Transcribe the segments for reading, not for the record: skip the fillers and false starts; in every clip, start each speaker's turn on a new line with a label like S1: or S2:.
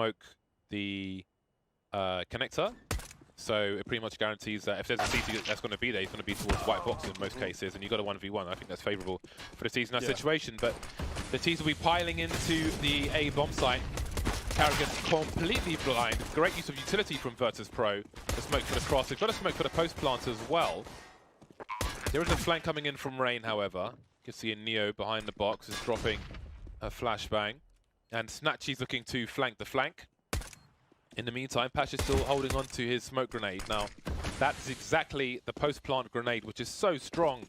S1: smoke the connector. So it pretty much guarantees that if there's a CT that's going to be there, he's going to be towards white box in most cases, and you've got a 1v1. I think that's favourable for the T's in that situation. But the T's will be piling into the A bomb site. Carrigan completely blind. Great use of utility from Virtus.Pro. The smoke for the cross. They've got a smoke for the post plant as well. There is a flank coming in from Rain, however. You can see a Neo behind the box is dropping a flashbang. And Snatchy's looking to flank the flank. In the meantime, Pash is still holding on to his smoke grenade. Now, that's exactly the post-plant grenade, which is so strong.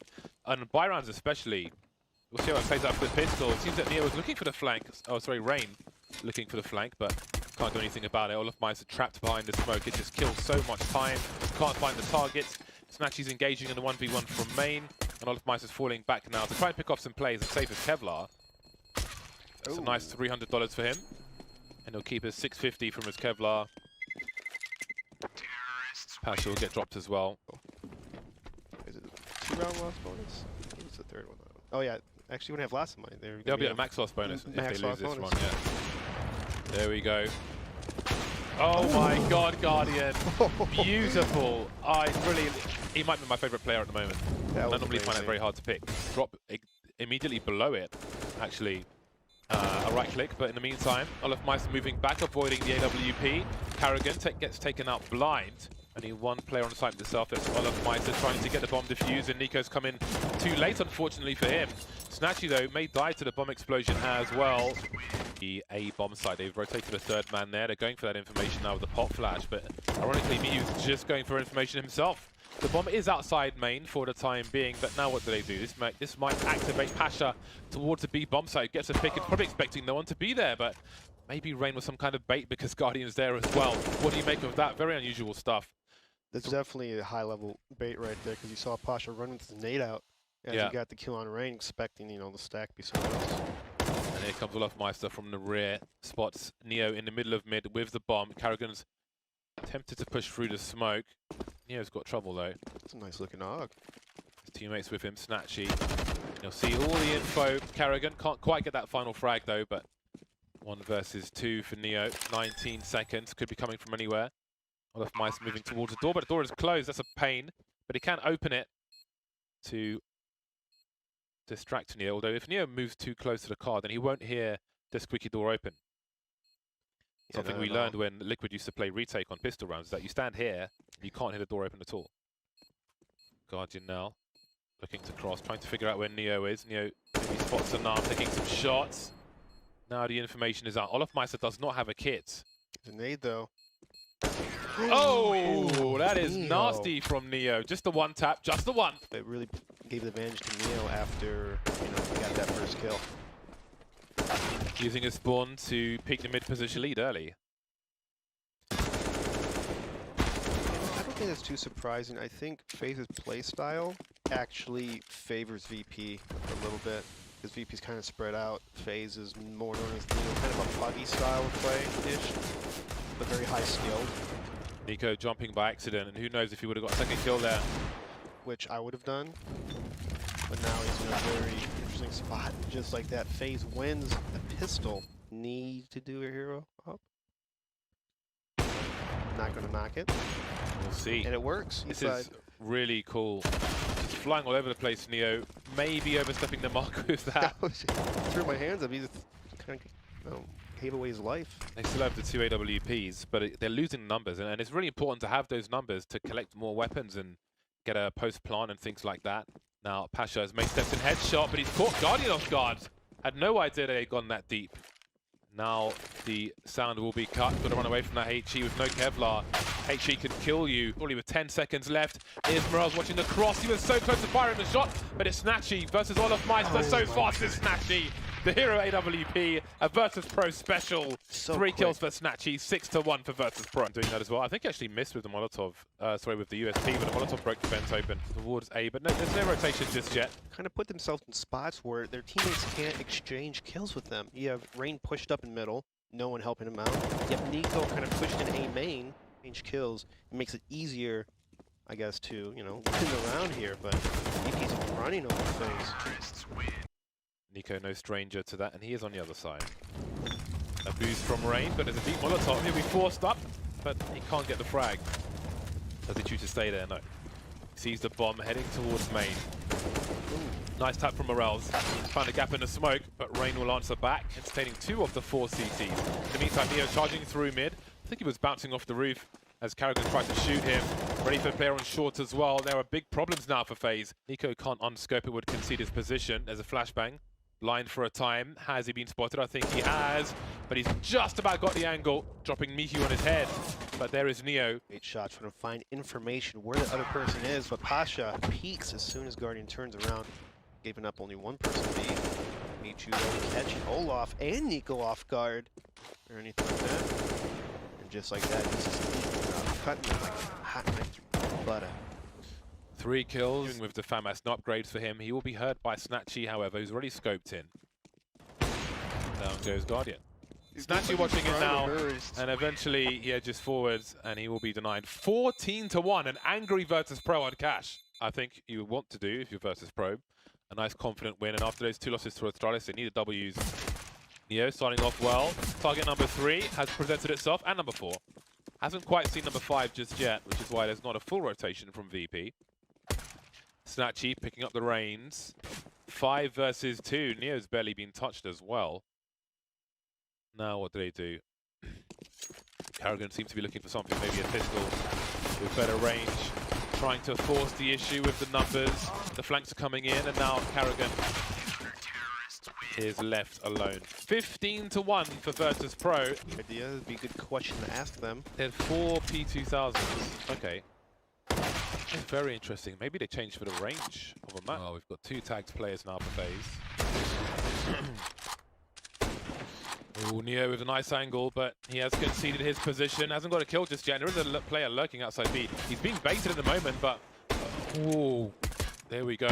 S1: And Byron's especially. We'll see how it plays out for the pistol. It seems that Neo was looking for the flank. Oh, sorry, Rain looking for the flank, but can't do anything about it. All of Mice are trapped behind the smoke. It just kills so much time. Can't find the targets. Snatchy's engaging in the 1v1 from main. And all of Mice is falling back now to try and pick off some plays as safe as Kevlar. That's a nice $300 for him. And he'll keep his 650 from his Kevlar. Pash will get dropped as well.
S2: Is it a 2-round loss bonus? What's the third one? Oh yeah, actually we don't have last money.
S1: There'll be a max loss bonus if they lose this one, yeah. There we go. Oh my god, Guardian. Beautiful. He might be my favourite player at the moment. I normally find it very hard to pick. Drop immediately below it, actually. A right click, but in the meantime, Olaf Mice moving back, avoiding the AWP. Carrigan gets taken out blind. Only one player on the site himself. That's Olaf Mice trying to get the bomb defused, and Nico's come in too late, unfortunately for him. Snatchy, though, may die to the bomb explosion as well. The A bomb site, they've rotated a third man there. They're going for that information now with the pop flash, but ironically, Miu's just going for information himself. The bomb is outside main for the time being, but now what do they do? This might activate Pasha towards the B bomb site. Gets a pick. It's probably expecting no one to be there, but maybe Rain was some kind of bait because Guardian's there as well. What do you make of that? Very unusual stuff.
S2: That's definitely a high-level bait right there, because you saw Pasha run with the nade out as he got the kill on Rain, expecting, you know, the stack be somewhere else.
S1: And here comes Olafmeister from the rear. Spots Neo in the middle of mid with the bomb. Carrigan's tempted to push through the smoke. Neo's got trouble though.
S2: It's a nice looking hog.
S1: His teammates with him, Snatchy. You'll see all the info. Carrigan can't quite get that final frag though, but 1 versus 2 for Neo. 19 seconds, could be coming from anywhere. Olaf Mice moving towards the door, but the door is closed. That's a pain, but he can open it to distract Neo. Although if Neo moves too close to the car, then he won't hear the squeaky door open. Something we learned when Liquid used to play retake on pistol rounds, is that you stand here, you can't hear the door open at all. Guardian now, looking to cross, trying to figure out where Neo is. Neo maybe spots an arm, taking some shots. Now the information is out. Olafmeister does not have a kit.
S2: Grenade though.
S1: Oh, that is nasty from Neo. Just the one tap, just the one.
S2: It really gave the advantage to Neo after, you know, he got that first kill.
S1: Using his spawn to peek the mid position lead early.
S2: I don't think that's too surprising. I think FaZe's playstyle actually favors VP a little bit, because VP's kind of spread out. FaZe is more known as, you know, kind of a buggy style of play-ish, but very high skilled.
S1: Nico jumping by accident, and who knows if he would have got a second kill there.
S2: Which I would have done, but now he's in a very interesting spot. Just like that, FaZe wins the pistol. Need to do a hero up. Not gonna knock it.
S1: We'll see.
S2: And it works.
S1: This is really cool. Just flying all over the place, Neo. Maybe overstepping the mark with that.
S2: I threw my hands up. He's kind of, you know, gave away his life.
S1: They still have the 2 AWPs, but they're losing numbers, and it's really important to have those numbers to collect more weapons and get a post-plant and things like that. Now, Pasha has made steps in headshot, but he's caught Guardian off guard. Had no idea they had gone that deep. Now, the sound will be cut. Got to run away from that HE with no Kevlar. HE can kill you. Only with 10 seconds left. Here's Morales watching the cross. He was so close to firing the shot, but it's Snatchy versus Olafmeister. So fast is Snatchy. The hero AWP, a Virtus.Pro special.
S2: So
S1: 3
S2: quick.
S1: kills for Snatchy, 6-1 for Virtus.Pro. Doing that as well. I think he actually missed with the Molotov, with the USP, but the Molotov broke the fence open towards A. But no, there's no rotation just yet.
S2: Kind of put themselves in spots where their teammates can't exchange kills with them. You have Rain pushed up in middle, no one helping him out. You have Nico kind of pushed in A main, change kills. It makes it easier, I guess, to, you know, win the round here, but VP's running over things.
S1: Nico no stranger to that, and he is on the other side. A boost from Rain, but there's a deep Molotov. He'll be forced up, but he can't get the frag. Does he choose to stay there? No. He sees the bomb heading towards main. Nice tap from Morels. Found a gap in the smoke, but Rain will answer back, entertaining 2 of the 4 CTs. In the meantime, Neo charging through mid. I think he was bouncing off the roof as Carrigan tried to shoot him. Ready for the player on short as well. There are big problems now for FaZe. Nico can't unscope it, would concede his position. There's a flashbang. Blind for a time. Has he been spotted? I think he has. But he's just about got the angle, dropping Mihu on his head. But there is Neo.
S2: 8 shots trying to find information where the other person is, but Pasha peeks as soon as Guardian turns around. Giving up only one person B. Michu catching Olaf and Nico off guard. Or anything like that. And just like that, he's just cutting him like a hot knife through butter.
S1: 3 kills with the FAMAS. No upgrades for him. He will be hurt by Snatchy, however, who's already scoped in. Down goes Guardian. Snatchy watching it now, and eventually he edges forwards, and he will be denied. 14-1, an angry Virtus.Pro on Cash. I think you want to do, if you're Virtus.Pro, a nice confident win, and after those 2 losses to Astralis, they needed W's. Neo starting off well. Target number 3 has presented itself, and number 4. Hasn't quite seen number 5 just yet, which is why there's not a full rotation from VP. Snatchy picking up the reins. 5 versus 2. Neo's barely been touched as well. Now what do they do? Carrigan seems to be looking for something, maybe a pistol with better range. Trying to force the issue with the numbers. The flanks are coming in, and now Carrigan is left alone. 15-1 for Virtus.Pro.
S2: Idea would be a good question to ask them.
S1: They had 4 P2000s. Okay. That's very interesting. Maybe they changed for the range of a map. Oh, we've got 2 tagged players now for FaZe. Oh, Neo with a nice angle, but he has conceded his position. Hasn't got a kill just yet. There is a player lurking outside B. He's being baited at the moment, but... oh, there we go.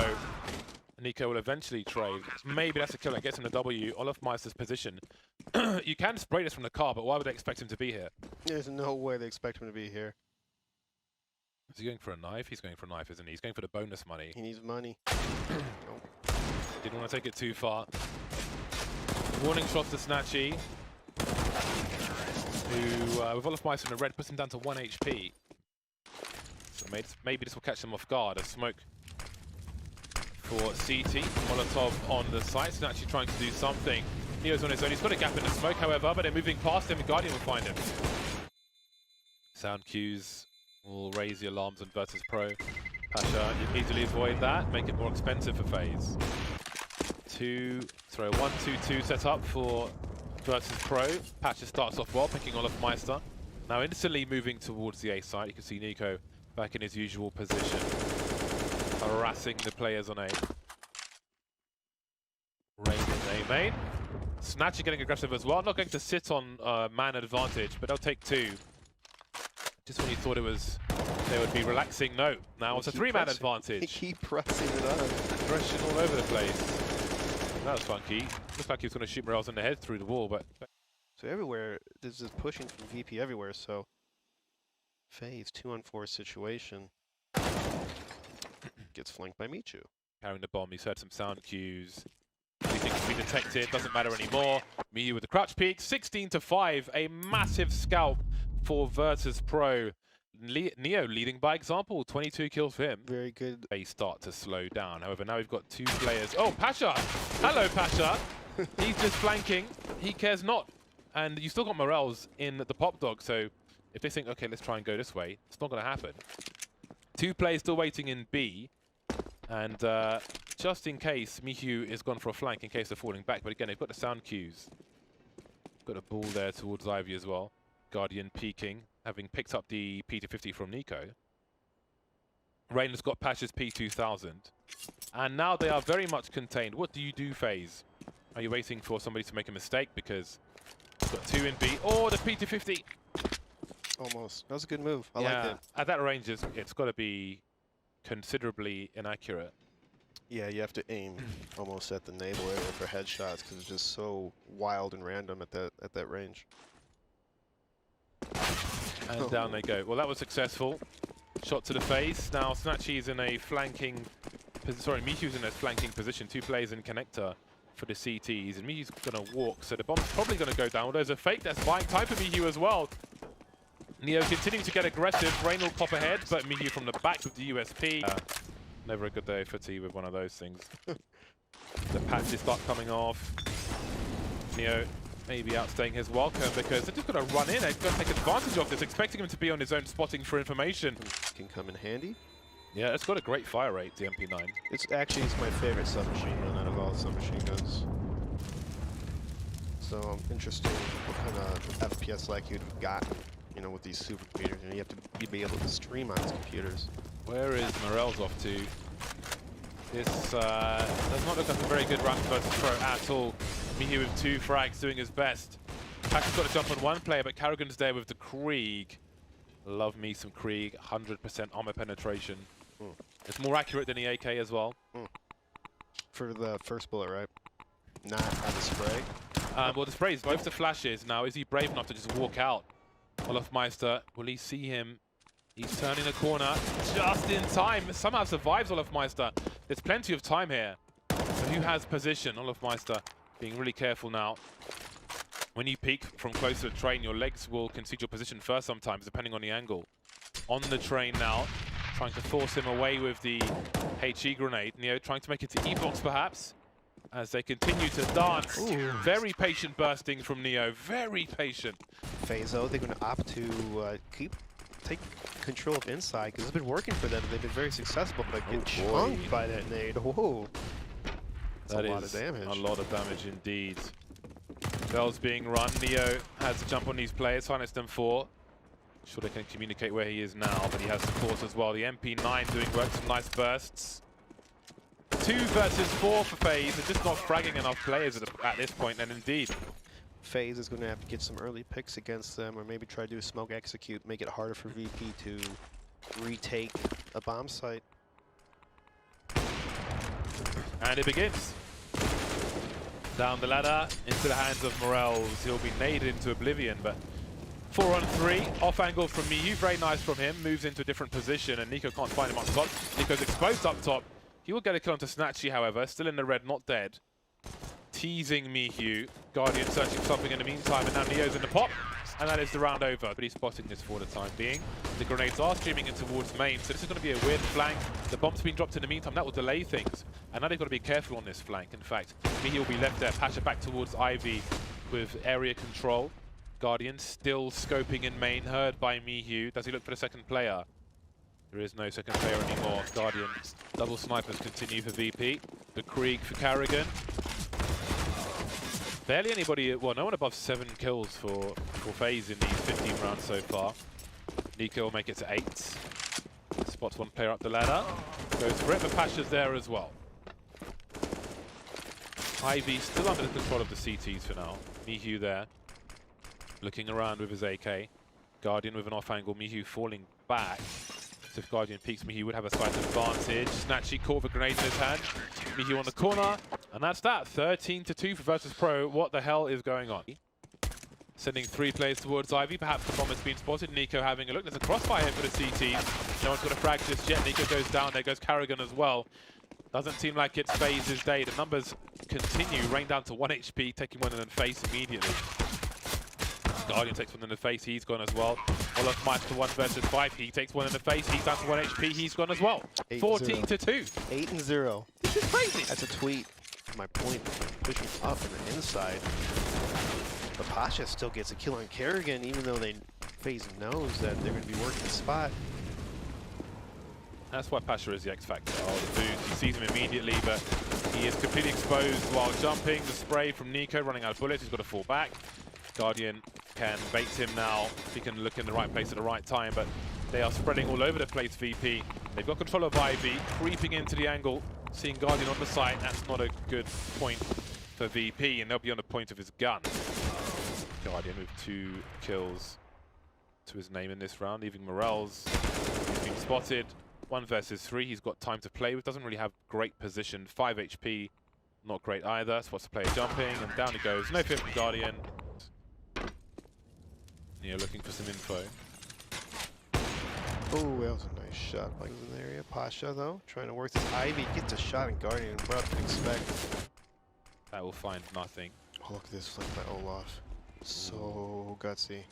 S1: Nico will eventually trade. Maybe that's a kill that gets him the W. Olaf Meister's position. You can spray this from the car, but why would they expect him to be here?
S2: There's no way they expect him to be here.
S1: Is he going for a knife? He's going for a knife, isn't he? He's going for the bonus money.
S2: He needs money.
S1: Didn't want to take it too far. Warning shot to Snatchy, who, with Olaf Meister in the red, puts him down to 1 HP. So maybe this will catch him off guard. A smoke for CT. Molotov on the site. Snatchy trying to do something. Neo's on his own. He's got a gap in the smoke, however, but they're moving past him, and Guardian will find him. Sound cues will raise the alarms on Virtus.Pro. Pasha, you easily avoid that, make it more expensive for FaZe. 1-2-2 set up for Virtus.Pro. Pasha starts off well, picking Olaf Meister. Now instantly moving towards the A side. You can see Nico back in his usual position, harassing the players on A. Rain in A main. Snatcher getting aggressive as well. Not going to sit on man advantage, but they'll take 2. Just when you thought they would be relaxing, no. Now it's a 3-man advantage.
S2: They keep pressing it on.
S1: Aggression all over the place. That was funky. Looks like he was going to shoot Morels in the head through the wall, but...
S2: So everywhere, this is pushing from VP everywhere, so... FaZe, 2-on-4 situation. Gets flanked by Michu.
S1: Carrying the bomb, he's heard some sound cues. He thinks he's been detected, doesn't matter anymore. Miyu with the crouch peek, 16-5, a massive scalp for Virtus.Pro. Neo leading by example, 22 kills for him.
S2: Very good.
S1: They start to slow down. However, now we've got 2 players. Oh, Pasha! Hello, Pasha! He's just flanking. He cares not. And you still got Morels in the pop dog, so if they think, okay, let's try and go this way, it's not going to happen. 2 players still waiting in B. And just in case, Mihu is gone for a flank in case they're falling back. But again, they've got the sound cues. Got a ball there towards Ivy as well. Guardian peeking, having picked up the P250 from Nico. Rain has got Pasha's P2000. And now they are very much contained. What do you do, FaZe? Are you waiting for somebody to make a mistake? Because you've got 2 in B. Oh, the P250!
S2: Almost. That was a good move. I liked it.
S1: At that range, it's got to be considerably inaccurate.
S2: Yeah, you have to aim almost at the navel area for headshots because it's just so wild and random at that range.
S1: And down they go. Well, that was successful. Shot to the face. Now Snatchy's in a flanking... Sorry, Michu's in a flanking position. 2 players in connector for the CTs, and Mihu's going to walk, so the bomb's probably going to go down. There's a fake that's buying time for Mihu as well. Neo continuing to get aggressive. Rain will pop ahead, but Mihu from the back with the USP. Never a good day for T with one of those things. The patches start coming off. Neo maybe outstaying his welcome because they're just going to run in. They're going to take advantage of this, expecting him to be on his own, spotting for information.
S2: Can come in handy.
S1: Yeah, it's got a great fire rate, the MP9.
S2: It's my favorite submachine gun out of all submachine guns. So I'm interested what kind of FPS like you'd have gotten, you know, with these supercomputers. And you have to be able to stream on these computers.
S1: Where is Morel's off to? This does not look like a very good round for Virtus.Pro at all. Mihu with 2 frags doing his best. Pack's got to jump on one player, but Carrigan's there with the Krieg. Love me some Krieg, 100% armor penetration. It's more accurate than the AK as well.
S2: For the first bullet, right? Not on the spray?
S1: Well, the spray is both the flashes. Now, is he brave enough to just walk out? Olofmeister, will he see him? He's turning a corner just in time. Somehow survives Olofmeister. There's plenty of time here. So who has position? Olofmeister being really careful now. When you peek from close to the train, your legs will concede your position first sometimes, depending on the angle. On the train now, trying to force him away with the HE grenade. Neo trying to make it to E-box perhaps, as they continue to dance. Ooh. Very patient bursting from Neo, very patient.
S2: FaZe, they're going to opt to take control of inside, because it's been working for them. They've been very successful, but get chunked by that nade. Whoa. That's a lot of damage.
S1: A lot of damage indeed. Bell's being run. Neo has to jump on these players, harness them 4. Sure they can communicate where he is now, but he has support as well. The MP9 doing work, some nice bursts. 2 versus 4 for FaZe. They're just not fragging enough players at this point, and indeed.
S2: FaZe is going to have to get some early picks against them, or maybe try to do a smoke execute, make it harder for VP to retake a bomb site.
S1: And it begins. Down the ladder, into the hands of Morels. He'll be naded into oblivion, but 4 on 3, off angle from Mihu, very nice from him, moves into a different position, and Nico can't find him up top. Nico's exposed up top. He will get a kill onto Snatchy, however, still in the red, not dead. Teasing Mihu, Guardian searching for something in the meantime, and now Neo's in the pop, and that is the round over. But he's spotting this for the time being. The grenades are streaming in towards main, so this is going to be a weird flank. The bomb's been dropped in the meantime, that will delay things. And now they've got to be careful on this flank. In fact, Mihu will be left there, Pasha back towards Ivy with area control. Guardian still scoping in main, heard by Mihu. Does he look for the second player? There is no second player anymore. Guardian, double snipers continue for VP. The Krieg for Carrigan. Barely anybody, well, no one above 7 kills for FaZe in these 15 rounds so far. Nico will make it to 8. Spots one player up the ladder. Goes for it, but Pasha's there as well. Ivy still under the control of the CTs for now. Mihu there, looking around with his AK. Guardian with an off angle, Mihu falling back. So if Guardian peeks, Mihu would have a slight advantage. Snatchy caught with a grenade in his hand. Mihu on the corner, and that's that. 13-2 for Virtus.Pro. What the hell is going on? Sending 3 players towards Ivy. Perhaps the bomb has been spotted. Nico having a look. There's a crossfire here for the CT. No one's got a frag just yet. Nico goes down. There goes Carrigan as well. Doesn't seem like it's FaZe's day. The numbers continue. Rain down to 1 HP, taking one in the face immediately. Guardian takes one in the face, he's gone as well. Olofmeister 1 versus 5, he takes one in the face, he's down to 1 HP, he's gone as well. 14-2.
S2: 8-0.
S1: This is crazy.
S2: That's a tweet. My point, pushing up in the inside. But Pasha still gets a kill on Carrigan, even though FaZe knows that they're going to be working the spot.
S1: That's why Pasha is the X Factor. Oh, the boost, he sees him immediately, but he is completely exposed while jumping. The spray from Nico, running out of bullets, he's got to fall back. Guardian can bait him now. He can look in the right place at the right time, but they are spreading all over the place, VP. They've got control of Ivy, creeping into the angle, seeing Guardian on the site. That's not a good point for VP, and they'll be on the point of his gun. Guardian with 2 kills to his name in this round, leaving Morels. He's been spotted. 1 versus 3, he's got time to play with, doesn't really have great position. 5 HP, not great either. Spots the player jumping, and down he goes. No fear from Guardian. Neo looking for some info.
S2: Oh, that was a nice shot by in the area. Pasha, though, trying to work this Ivy, gets a shot in Guardian. What else can expect?
S1: That will find nothing.
S2: Oh, look at this flank by Olaf. So gutsy.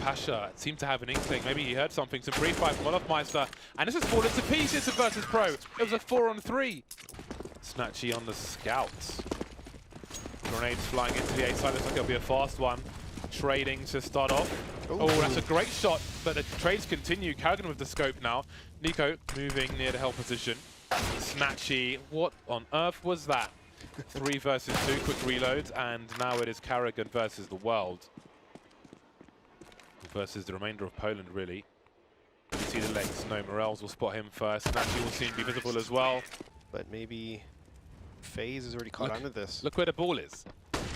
S1: Pasha seemed to have an inkling. Maybe he heard something. Some brief fight from Olafmeister. And this has fallen to pieces of Virtus.Pro. It was a 4-on-3. Snatchy on the scouts. Grenades flying into the A side. Looks like it'll be a fast one. Trading to start off.
S2: Ooh.
S1: Oh, that's a great shot. But the trades continue. Carrigan with the scope now. Nico moving near the hell position. Snatchy. What on earth was that? 3 versus 2. Quick reloads. And now it is Carrigan versus the world. Versus the remainder of Poland, really. You see the legs. No, Morels will spot him first. Snatchy will soon be visible as well.
S2: But maybe FaZe is already caught onto this.
S1: Look where the ball is.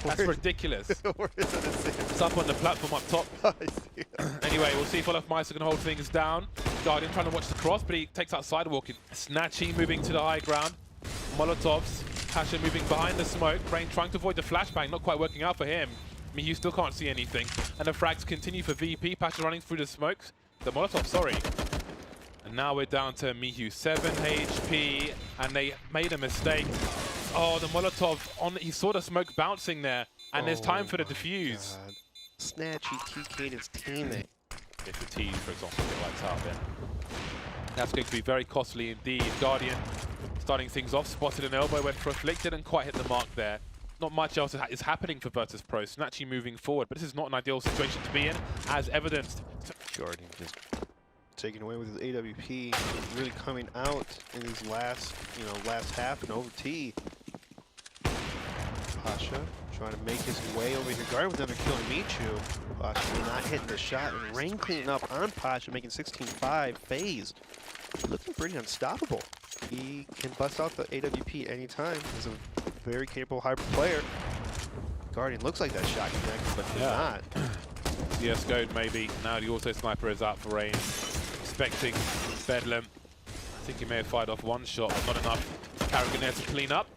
S1: That's ridiculous.
S2: Where is it?
S1: It's up on the platform up top.
S2: I see it.
S1: Anyway, we'll see if Olafmeister can hold things down. Guardian trying to watch the cross, but he takes out sidewalking. Snatchy moving to the high ground. Molotovs. Pasha moving behind the smoke. Brain trying to avoid the flashbang, not quite working out for him. Mihu still can't see anything. And the frags continue for VP. Pasha running through the smokes. The Molotov, sorry. And now we're down to Mihu, 7 HP. And they made a mistake. Oh, the Molotov, he saw the smoke bouncing there. And there's time for the defuse.
S2: God. Snatchy TK'd his teammate.
S1: If the T, for example, get wiped out then. That's going to be very costly indeed. Guardian starting things off, spotted an elbow, went for a flick, didn't quite hit the mark there. Not much else is happening for Virtus.Pro. Snatchy moving forward, but this is not an ideal situation to be in, as evidenced.
S2: Guardian just taken away with his AWP, really coming out in his last half and over T. Pasha trying to make his way over here. Guardian with another kill to Michu. Pasha not hitting the shot, and Rain cleaning up on Pasha, making 16-5. FaZe looking pretty unstoppable. He can bust out the AWP anytime. He's a very capable hybrid player. Guardian looks like that shot connected, but not.
S1: CS goad maybe. Now the auto sniper is out for Rain. Expecting Bedlam. I think he may have fired off one shot, but not enough. Carrigan there to clean up.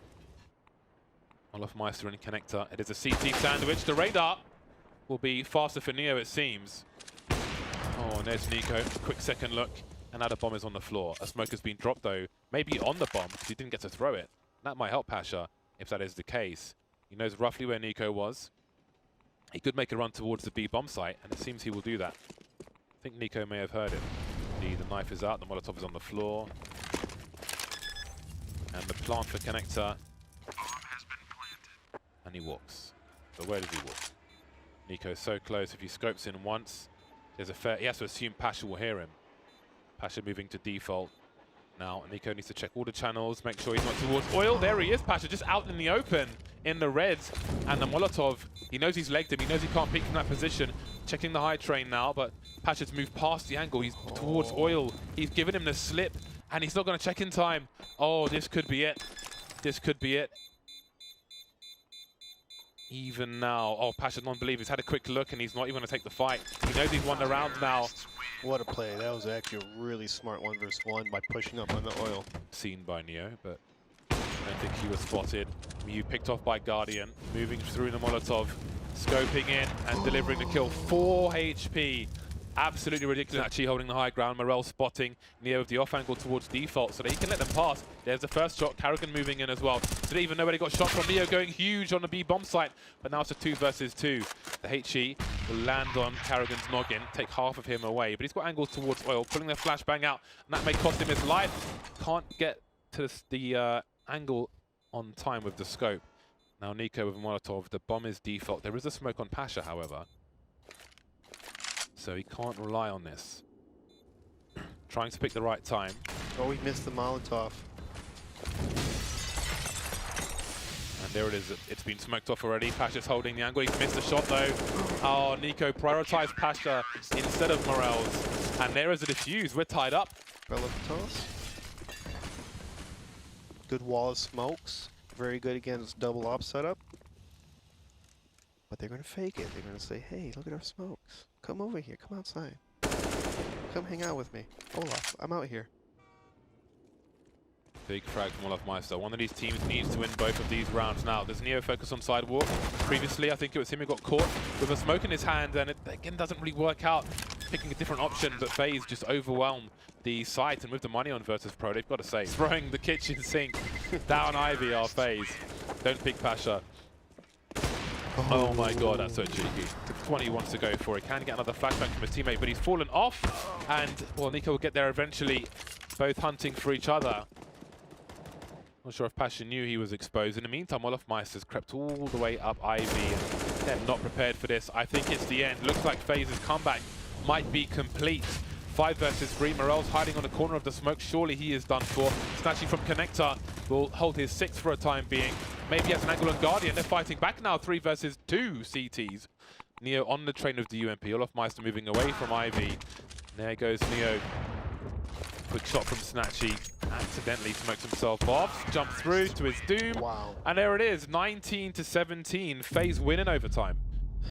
S1: Olafmeister and Connector. It is a CT sandwich. The radar will be faster for Neo, it seems. Oh, and there's Nico. Quick second look. And now the bomb is on the floor. A smoke has been dropped, though. Maybe on the bomb, because he didn't get to throw it. That might help Pasha, if that is the case. He knows roughly where Nico was. He could make a run towards the B bomb site, and it seems he will do that. I think Nico may have heard it. The knife is out, the Molotov is on the floor. And the plant for Connector. And he walks. So where does he walk? Nico's so close. If he scopes in once, there's a fair... He has to assume Pasha will hear him. Pasha moving to default. Now, Nico needs to check all the channels, make sure he's not towards oil. There he is, Pasha, just out in the open, in the reds. And the Molotov, he knows he's legged him. He knows he can't peek from that position. Checking the high train now, but Pasha's moved past the angle. He's towards oil. He's given him the slip, and he's not going to check in time. Oh, this could be it. This could be it. Even now, oh, Pasha non-believe. He's had a quick look, and he's not even going to take the fight. He knows he's won the round now.
S2: What a play. That was actually a really smart 1v1 by pushing up on the oil.
S1: Seen by Neo, but I don't think he was spotted. Miu picked off by Guardian, moving through the Molotov, scoping in and delivering the kill. 4 HP. Absolutely ridiculous. Actually holding the high ground. Morel spotting Neo with the off angle towards default so that he can let them pass. There's the first shot. Carrigan moving in as well. Didn't even know where he got shot from. Neo going huge on the B bomb site, but now it's a 2 versus 2. The HE will land on Carrigan's noggin, take half of him away, but he's got angles towards oil, pulling the flashbang out, and that may cost him his life. Can't get to the angle on time with the scope. Now Nico with Molotov. The bomb is default. There is a smoke on Pasha, however. So he can't rely on this. Trying to pick the right time.
S2: Oh, he missed the Molotov.
S1: And there it is. It's been smoked off already. Pasha's holding the angle. He's missed the shot, though. Oh, Nico prioritized Pasha instead of Morels. And there is a defuse. We're tied up.
S2: Relatos. Good wall of smokes. Very good against double op setup. But they're going to fake it. They're going to say, hey, look at our smokes. Come over here. Come outside. Come hang out with me. Olaf, I'm out here.
S1: Big frag from Olafmeister. One of these teams needs to win both of these rounds now. Does Neo focus on sidewalk? Previously, I think it was him who got caught with a smoke in his hand, and it again doesn't really work out. Picking a different option, but FaZe just overwhelmed the site, and with the money on Virtus.Pro, they've got to say, throwing the kitchen sink down Ivy are FaZe. Don't pick Pasha. Oh my god, that's so cheeky. 20 wants to go for it. Can get another flashbang from his teammate, but he's fallen off. And, well, Nico will get there eventually. Both hunting for each other. Not sure if Pasha knew he was exposed. In the meantime, Olofmeister's crept all the way up Ivy. And they're not prepared for this. I think it's the end. Looks like FaZe's comeback might be complete. 5 versus 3. Morel's hiding on the corner of the smoke. Surely he is done for. Snatchy from Connector will hold his 6 for a time being. Maybe as an angle on Guardian. They're fighting back now. 3 versus 2 CTs. Neo on the train of the UMP. Olofmeister moving away from Ivy. There goes Neo. Quick shot from Snatchy. Accidentally smokes himself off. Jumps through to his doom.
S2: Wow.
S1: And there it is. 19 to 17. FaZe win in overtime.